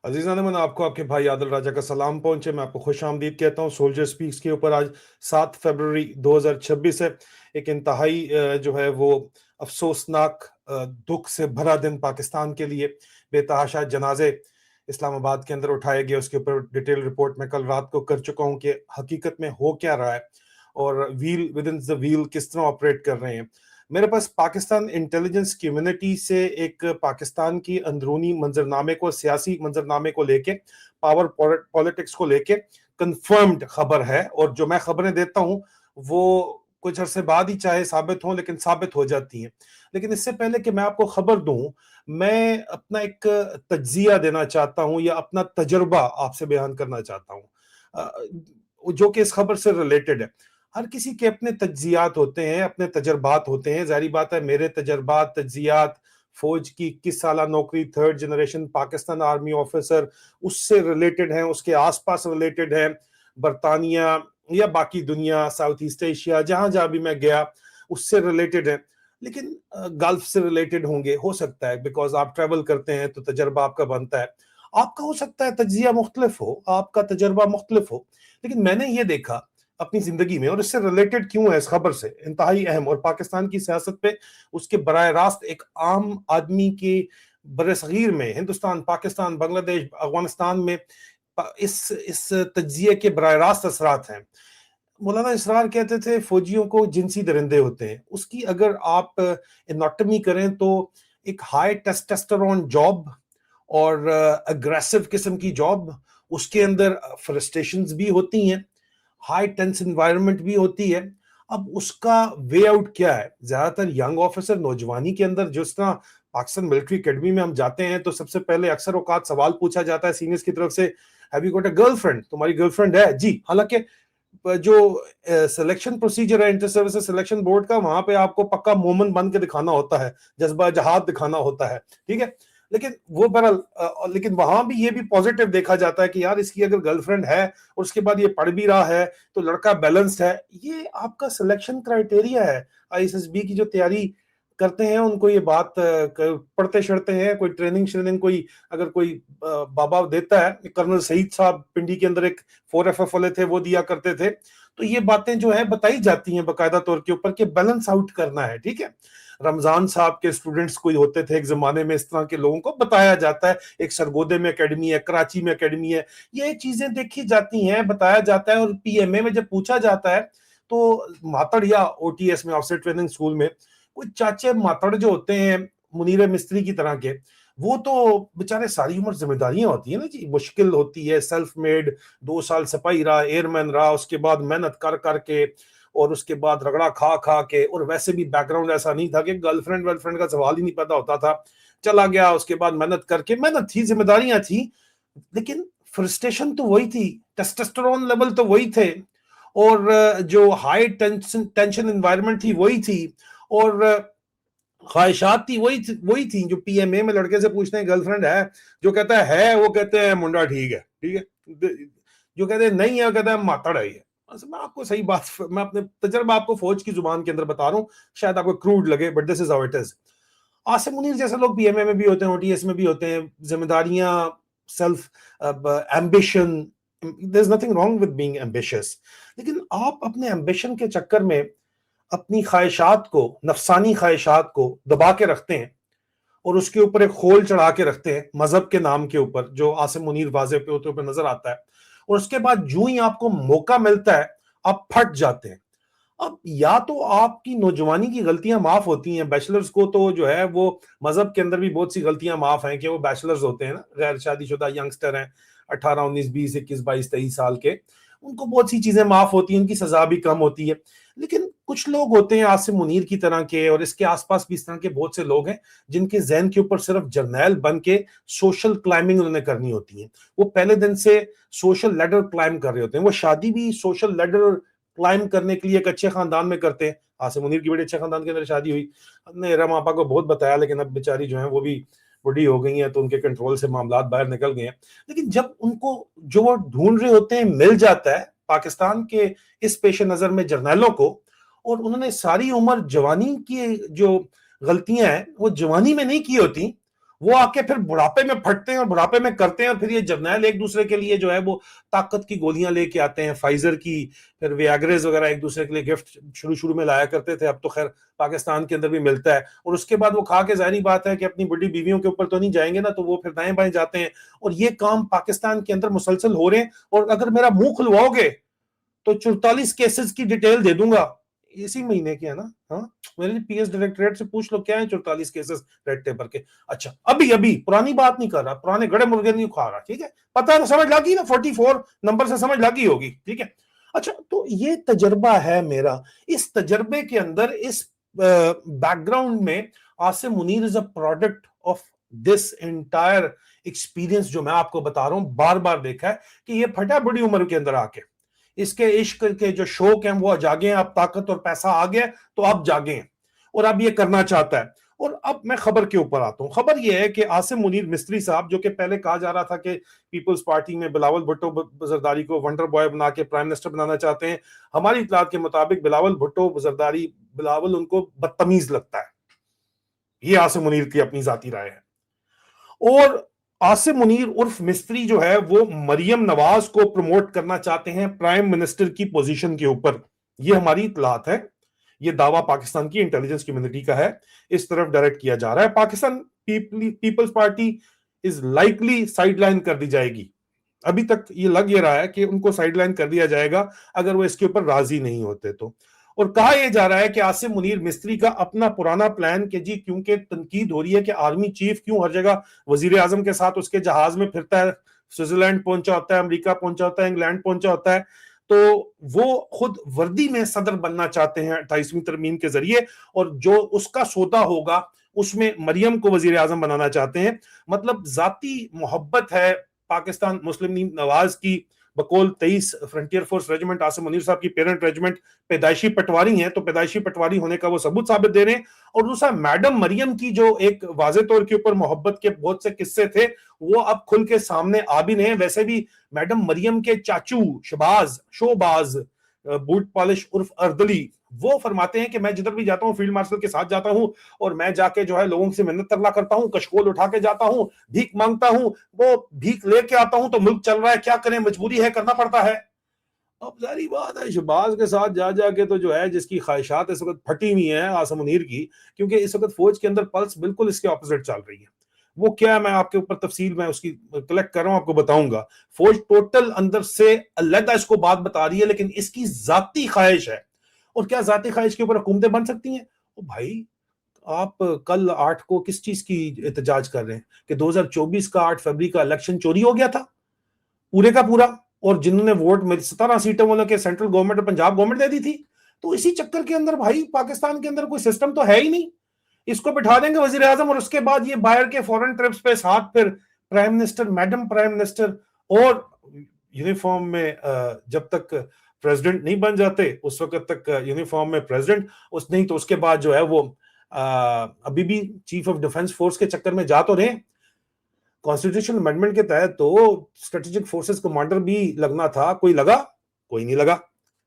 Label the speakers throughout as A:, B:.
A: अजीज़ान मन आपको आपके भाई आदिल राजा का सलाम पहुंचे। मैं आपको खुश आमदीद कहता हूँ। सोल्जर स्पीक्स के ऊपर आज 7 फरवरी 2026 है। एक इंतहाई जो है वो अफसोसनाक दुख से भरा दिन पाकिस्तान के लिए। बेतहाशा जनाजे इस्लामाबाद के अंदर उठाए गए, उसके ऊपर डिटेल रिपोर्ट मैं कल रात को कर चुका हूँ कि हकीकत में हो क्या रहा है और wheel with in the wheel किस तरह ऑपरेट कर रहे हैं। मेरे पास पाकिस्तान इंटेलिजेंस कम्युनिटी से एक पाकिस्तान की अंदरूनी मंजरनामे को, सियासी मंजरनामे को लेके, पावर पॉलिटिक्स को लेके कंफर्म्ड खबर है। और जो मैं खबरें देता हूं वो कुछ अरसे बाद ही चाहे साबित हो, लेकिन साबित हो जाती हैं। लेकिन इससे पहले कि मैं आपको खबर दूं, मैं अपना एक तज्जिया देना चाहता हूं या अपना तजर्बा आपसे बयान करना चाहता हूं जो कि इस खबर से रिलेटेड है। हर किसी के अपने तज्जियात होते हैं, अपने तजर्बात होते हैं। जारी बात है मेरे तजर्बात, तज्जियात फौज की 21 साल नौकरी, third generation Pakistan army officer, उससे रिलेटेड हैं, उसके आसपास रिलेटेड हैं। बरतानिया या बाकी दुनिया, साउथ ईस्ट एशिया, जहां जहां भी मैं गया उससे रिलेटेड है। लेकिन गल्फ से रिलेटेड होंगे, हो सकता है, बिकॉज आप ट्रेवल करते हैं तो तजर्बा आपका बनता है। आपका हो सकता है तज्जिया मुख्तलिफ हो, आपका तजर्बा मुख्तलिफ हो, लेकिन मैंने ये देखा अपनी जिंदगी में, और इससे रिलेटेड क्यों है, इस खबर से इंतहाई अहम और पाकिस्तान की सियासत पे उसके बराह रास्त एक आम आदमी के बरसगीर में, हिंदुस्तान, पाकिस्तान, बांग्लादेश, अफगानिस्तान में इस तज्जिए के बराह रास्त असरात हैं। मौलाना इसरार कहते थे फौजियों को जिनसी दरिंदे होते हैं। उसकी अगर आप एनाटॉमी करें तो एक हाई टेस्टोस्टेरोन जॉब और अग्रेसिव किस्म की जॉब, उसके अंदर फ्रस्ट्रेशंस भी होती हैं, हाई टेंस एनवायरनमेंट भी होती है। अब उसका वे आउट क्या है? ज्यादातर यंग ऑफिसर नौजवानी के अंदर, जिस तरह पाकिस्तान मिलिट्री एकेडमी में हम जाते हैं तो सबसे पहले अक्सर औकात सवाल पूछा जाता है सीनियर्स की तरफ से, have you got a girlfriend? तुम्हारी गर्लफ्रेंड है? जी। हालांकि जो सिलेक्शन प्रोसीजर है इंटर सर्विसेज सिलेक्शन बोर्ड का, वहां पे आपको पक्का मोमन बन के दिखाना होता है, जज्बा जहाद दिखाना होता है, ठीक है। लेकिन वो बहरहाल, लेकिन वहां भी ये भी पॉजिटिव देखा जाता है कि यार इसकी अगर गर्लफ्रेंड है और उसके बाद ये पढ़ भी रहा है तो लड़का बैलेंस्ड है। ये आपका सिलेक्शन क्राइटेरिया है। आईएसएसबी की जो तैयारी करते हैं उनको ये बात पढ़ते शढ़ते हैं, कोई ट्रेनिंग श्रेनिंग कोई अगर कोई बाबा देता है, कर्नल सईद साहब पिंडी के अंदर एक 4FF वाले थे, वो दिया करते थे, तो ये बातें जो है बताई जाती हैं बाकायदा तौर के ऊपर कि बैलेंस आउट करना है, ठीक है। रमजान साहब के स्टूडेंट्स कोई होते थे एक जमाने में, इस तरह के लोगों को बताया जाता है। एक सरगोदे में एकेडमी है, कराची में एकेडमी है, ये चीजें देखी जाती हैं, बताया जाता है। और पीएमए में जब पूछा जाता है तो मातड़ या ओटीएस में, ऑफिसर ट्रेनिंग स्कूल में, कोई चाचे मातड़ जो होते हैं मुनीर मिस्त्री की तरह के, वो तो बेचारे सारी उम्र जिम्मेदारियां होती है ना जी, मुश्किल होती है। सेल्फ मेड, 2 साल सिपाही रहा, एयरमैन रहा, उसके बाद मेहनत कर करके, और उसके बाद रगड़ा खा खा के, और वैसे भी बैकग्राउंड ऐसा नहीं था कि गर्लफ्रेंड वर्लफ्रेंड का सवाल ही नहीं पैदा होता था। चला गया, उसके बाद मेहनत करके, मेहनत थी, जिम्मेदारियां थी, लेकिन फ्रस्ट्रेशन तो वही थी, टेस्टोस्टेरोन लेवल तो वही थे, और जो हाई टेंशन एनवायरनमेंट थी वही थी, और ख्वाहिशात थी वही थी जो पीएमए में लड़के से पूछते हैं गर्लफ्रेंड है, जो कहता है वो कहते हैं मुंडा ठीक है, ठीक है, जो कहते हैं नहीं है वो कहता है मातड़ है ये। मैं आपको सही बात, मैं अपने तजर्बा आपको फौज की जुबान के अंदर बता रहा हूँ, शायद आपको क्रूड लगे, but this is how it is. Asim Munir जैसे लोग पीएमए में भी होते हैं, ओटीएस में भी होते हैं, जिम्मेदारियां, self ambition, there is nothing wrong with being ambitious, लेकिन आप अपने एम्बिशन के चक्कर में अपनी ख्वाहिशात को, नफसानी ख्वाहिशात को दबा के रखते हैं और उसके ऊपर एक खोल चढ़ा के रखते हैं मजहब के नाम के ऊपर, जो आसिम मुनीर वाजे पे होते ऊपर नजर आता है, और उसके बाद जो ही आपको मौका मिलता है आप फट जाते हैं। अब या तो आपकी नौजवानी की गलतियां माफ होती हैं, बैचलर्स को तो जो है वो मजहब के अंदर भी बहुत सी गलतियां माफ हैं कि वो बैचलर्स होते हैं ना, गैर शादीशुदा यंगस्टर हैं, 18 19 20 21 22 23 साल के, उनको बहुत सी चीजें माफ होती हैं, उनकी सजा भी कम होती है। लेकिन कुछ लोग होते हैं आसिम मुनीर की तरह के, और इसके आसपास भी इस तरह के बहुत से लोग हैं जिनके जहन के ऊपर सिर्फ जर्नैल बन के सोशल क्लाइंबिंग उन्होंने करनी होती है। वो पहले दिन से सोशल लैडर क्लाइंब कर रहे होते हैं, वो शादी भी सोशल लैडर क्लाइम करने के लिए एक अच्छे खानदान में करते हैं। आसिम मुनीर की बड़े अच्छे खानदान के अंदर शादी हुई, हमने रम आपा को बहुत बताया, लेकिन अब बेचारी जो है वो भी बूढ़ी हो गई हैं, तो उनके कंट्रोल से मामलात बाहर निकल गए हैं। लेकिन जब उनको जो वो ढूंढ रहे होते हैं मिल जाता है पाकिस्तान के इस पेश नजर में जर्नैलों को, और उन्होंने सारी उम्र जवानी की जो गलतियां हैं वो जवानी में नहीं की होती, वो आके फिर बुढ़ापे में फटते हैं और बुढ़ापे में करते हैं। और फिर ये जर्नैल एक दूसरे के लिए जो है वो ताकत की गोलियां लेके आते हैं, फाइजर की, फिर वियाग्रेज वगैरह एक दूसरे के लिए गिफ्ट शुरू शुरू में लाया करते थे, अब तो खैर पाकिस्तान के अंदर भी मिलता है। और उसके बाद वो खा के जाहिर बात है कि अपनी बड़ी बीवियों के ऊपर तो नहीं जाएंगे ना, तो वो फिर दाएं बाएं जाते हैं। और ये काम पाकिस्तान के अंदर मुसलसल हो रहे हैं। और अगर मेरा मुंह खुलवाओगे तो 44 केसेस की डिटेल दे दूंगा, इसी महीने के है ना। हाँ, मेरे पीएस डायरेक्टरेट से पूछ लो क्या है 44 केसेस रेड टेपर के। अच्छा, अभी अभी पुरानी बात नहीं कर रहा, पुराने गड़े मुर्गे नहीं खा रहा, ठीक है, पता है, समझ लगी ना, 44 नंबर से समझ लगी होगी, ठीक है। अच्छा, तो ये तजर्बा है मेरा। इस तजर्बे के अंदर, इस बैकग्राउंड में, Asim Munir is a product of this entire experience जो मैं आपको बता रहा हूं। बार बार देखा है कि ये फटा बड़ी उम्र के अंदर आके, इसके इश्क के जो शौक हैं वो जागे हैं, अब ताकत और पैसा आ गया तो अब जागे हैं और अब ये करना चाहता है। और अब मैं खबर के ऊपर आता हूं। खबर ये है कि आसिम मुनीर मिस्त्री साहब, जो कि पहले कहा जा रहा था कि पीपल्स पार्टी में बिलावल भुट्टो जरदारी को वंडर बॉय बना के प्राइम मिनिस्टर बनाना चाहते हैं। हमारी इत्तलात के मुताबिक बिलावल भुट्टो जरदारी, बिलावल उनको बदतमीज लगता है, ये आसिम मुनीर की अपनी जाती राय है। और आसिम मुनीर उर्फ मिस्त्री जो है वो मरियम नवाज को प्रमोट करना चाहते हैं प्राइम मिनिस्टर की पोजीशन के ऊपर, ये हमारी इत्तलात है। ये दावा पाकिस्तान की इंटेलिजेंस कम्युनिटी का है, इस तरफ डायरेक्ट किया जा रहा है। Pakistan Peoples Party is likely sideline कर दी जाएगी। अभी तक ये लग ये रहा है कि उनको साइडलाइन कर दिया जाएगा अगर वो इसके ऊपर राजी नहीं होते तो। और कहा यह जा रहा है कि आसिम मुनीर मिस्त्री का अपना पुराना प्लान कि जी, क्योंकि तनकीद हो रही है कि आर्मी चीफ क्यों हर जगह वजीर आजम के साथ उसके जहाज में फिरता है, स्विट्जरलैंड पहुंचा होता है, अमेरिका पहुंचा होता है, इंग्लैंड पहुंचा होता है, तो वो खुद वर्दी में सदर बनना चाहते हैं 28वीं तरमीम के जरिए, और जो उसका सौदा होगा उसमें मरियम को वजीर आजम बनाना चाहते हैं। मतलब जाती मोहब्बत है पाकिस्तान मुस्लिम लीग नवाज की, बकौल 23 frontier force regiment Asim Munir साहब की पेरेंट रेजिमेंट पैदाइशी पटवारी है, तो पैदाइशी पटवारी होने का वो सबूत साबित दे रहे हैं। और दूसरा, मैडम मरियम की जो एक वाजे तौर के ऊपर मोहब्बत के बहुत से किस्से थे वो अब खुल के सामने आ भी नहीं। वैसे भी मैडम मरियम के चाचू शोबाज बूट पॉलिश उर्फ अर्दली, वो फरमाते हैं कि मैं जिधर भी जाता हूँ फील्ड मार्शल के साथ जाता हूँ और मैं जाके जो है लोगों से मिन्नत तरला करता हूँ, कशकोल उठा के जाता हूँ, भीख मांगता हूँ, वो भीख लेके आता हूँ, तो मुल्क चल रहा है, क्या करें, मजबूरी है, करना पड़ता है। अब सारी बात है, शहबाज के साथ जा जाके तो जो है जिसकी ख्वाहिशात इस वक्त फटी हुई है आसिम मुनीर की, क्योंकि इस वक्त फौज के अंदर पल्स बिल्कुल इसके ऑपोजिट चल रही है। वो क्या है, मैं आपके ऊपर तफसील में उसकी कलेक्ट कर रहा हूं, आपको बताऊंगा। फौज टोटल अंदर से अलग इसको बात बता रही है, लेकिन इसकी जाती ख्वाहिश है। और क्या जाती ख्वाहिश के ऊपर हुकूमतें बन सकती हैं? ओ भाई, आप कल 8 को किस चीज की एहतजाज कर रहे हैं कि 2024 का 8 फरवरी का इलेक्शन चोरी हो गया था पूरे का पूरा, और जिन्होंने वोट मेरी 17 सीटों वालों के सेंट्रल गवर्नमेंट और पंजाब गवर्नमेंट दे दी थी। तो इसी चक्कर के अंदर भाई पाकिस्तान के अंदर कोई सिस्टम तो है ही नहीं, इसको बिठा देंगे वजीर आजम, और उसके बाद ये बाहर के फॉरेन ट्रिप्स पे साथ फिर prime minister, madam prime minister, और यूनिफॉर्म में जब तक प्रेसिडेंट नहीं बन जाते उस वक्त तक यूनिफॉर्म में प्रेसिडेंट, उस नहीं तो उसके बाद जो है वो अभी भी चीफ ऑफ डिफेंस फोर्स के चक्कर में जा तो रहे। कॉन्स्टिट्यूशन अमेंडमेंट के तहत तो स्ट्रेटेजिक फोर्सेस कमांडर भी लगना था, कोई लगा? कोई नहीं लगा।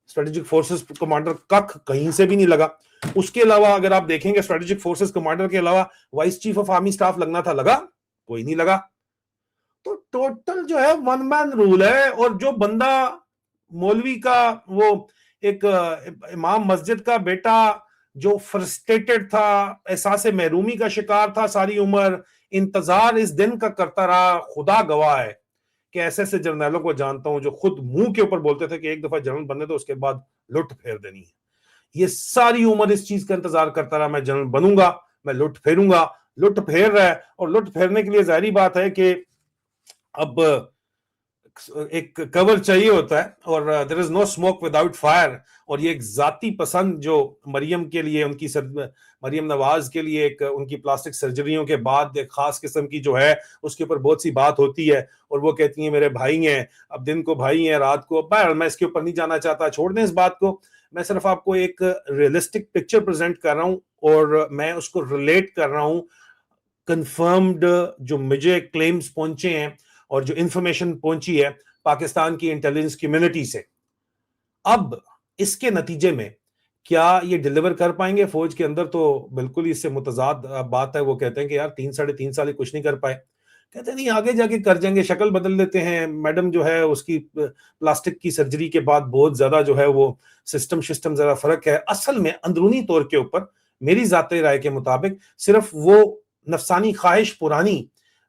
A: स्ट्रेटेजिक फोर्सेस कमांडर कख कहीं से भी नहीं लगा। उसके अलावा अगर आप देखेंगे स्ट्रेटेजिक फोर्सेस कमांडर के अलावा vice chief of army staff लगना था, लगा? कोई नहीं लगा। तो टोटल जो है वन मैन रूल है। और जो बंदा मौलवी का, वो एक इमाम मस्जिद का बेटा जो फ्रस्ट्रेटेड था, एहसास महरूमी का शिकार था, सारी उम्र इंतजार इस दिन का करता रहा, खुदा गवाह है कि ऐसे ऐसे जर्नैलों को जानता हूं जो खुद मुंह के ऊपर बोलते थे कि एक दफा जनरल बनने तो उसके बाद लुट फेर देनी है। ये सारी उम्र इस चीज का इंतजार करता रहा, मैं जनरल बनूंगा, मैं लुट फेरूंगा। लुट फेर रहा है, और लुट फेरने के लिए जाहिर बात है कि अब ایک کور چاہیے ہوتا ہے، اور دیر از نو اسموک وداؤٹ فائر. اور یہ ایک ذاتی پسند جو مریم کے لیے، ان کی مریم نواز کے لیے ایک ان کی پلاسٹک سرجریوں کے بعد ایک خاص قسم کی جو ہے اس کے اوپر بہت سی بات ہوتی ہے، اور وہ کہتی ہیں میرے بھائی ہیں، اب دن کو بھائی ہیں رات کو. میں اس کے اوپر نہیں جانا چاہتا، چھوڑ دیں اس بات کو. میں صرف آپ کو ایک ریئلسٹک پکچر پریزنٹ کر رہا ہوں، اور میں اس کو ریلیٹ کر رہا ہوں کنفرمڈ جو مجھے کلیمز پہنچے ہیں اور جو انفارمیشن پہنچی ہے پاکستان کی انٹیلیجنس کمیونٹی سے. اب اس کے نتیجے میں کیا یہ ڈیلیور کر پائیں گے فوج کے اندر؟ تو بالکل اس سے متضاد بات ہے. وہ کہتے ہیں کہ یار 3 ساڑھے 3 سال کچھ نہیں کر پائے. کہتے ہیں نہیں آگے جا کے کر جائیں گے، شکل بدل دیتے ہیں. میڈم جو ہے اس کی پلاسٹک کی سرجری کے بعد بہت زیادہ جو ہے وہ سسٹم ذرا فرق ہے. اصل میں اندرونی طور کے اوپر میری ذاتی رائے کے مطابق صرف وہ نفسانی خواہش پرانی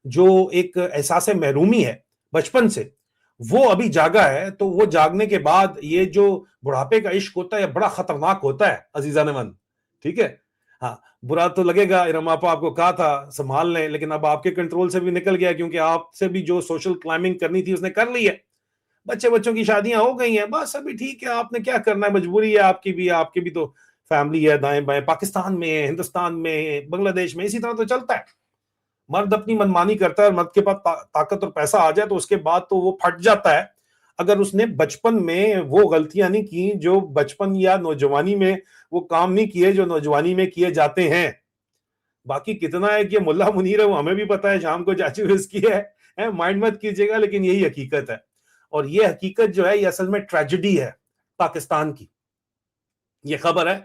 A: جو ایک احساس محرومی ہے بچپن سے، وہ ابھی جاگا ہے. تو وہ جاگنے کے بعد یہ جو بڑھاپے کا عشق ہوتا ہے بڑا خطرناک ہوتا ہے عزیزان من. ٹھیک ہے، ہاں برا تو لگے گا. ارم آپا آپ کو کہا تھا سنبھال لیں، لیکن اب آپ کے کنٹرول سے بھی نکل گیا، کیونکہ آپ سے بھی جو سوشل کلائمبنگ کرنی تھی اس نے کر لی ہے. بچوں کی شادیاں ہو گئی ہیں، بس ابھی ٹھیک ہے. آپ نے کیا کرنا ہے، مجبوری ہے آپ کی بھی تو فیملی ہے دائیں بائیں، پاکستان میں، ہندوستان میں، بنگلہ دیش میں، اسی طرح تو چلتا ہے. مرد اپنی منمانی کرتا ہے، اور مرد کے پاس طاقت اور پیسہ آ جائے تو اس کے بعد تو وہ پھٹ جاتا ہے اگر اس نے بچپن میں وہ غلطیاں نہیں کی جو بچپن یا نوجوانی میں وہ کام نہیں کیے جو نوجوانی میں کیے جاتے ہیں. باقی کتنا ہے کہ ملا منیر ہے وہ ہمیں بھی پتا ہے، شام کو چاچی اس کی ہے، مائنڈ مت کیجیے گا، لیکن یہی حقیقت ہے. اور یہ حقیقت جو ہے یہ اصل میں ٹریجڈی ہے پاکستان کی. یہ خبر ہے.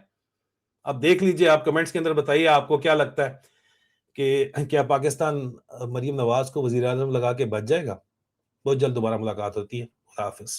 A: اب دیکھ لیجئے، آپ کمنٹس کے اندر بتائیے آپ کو کیا لگتا ہے کہ کیا پاکستان مریم نواز کو وزیر اعظم لگا کے بچ جائے گا؟ بہت جلد دوبارہ ملاقات ہوتی ہے. خدا حافظ.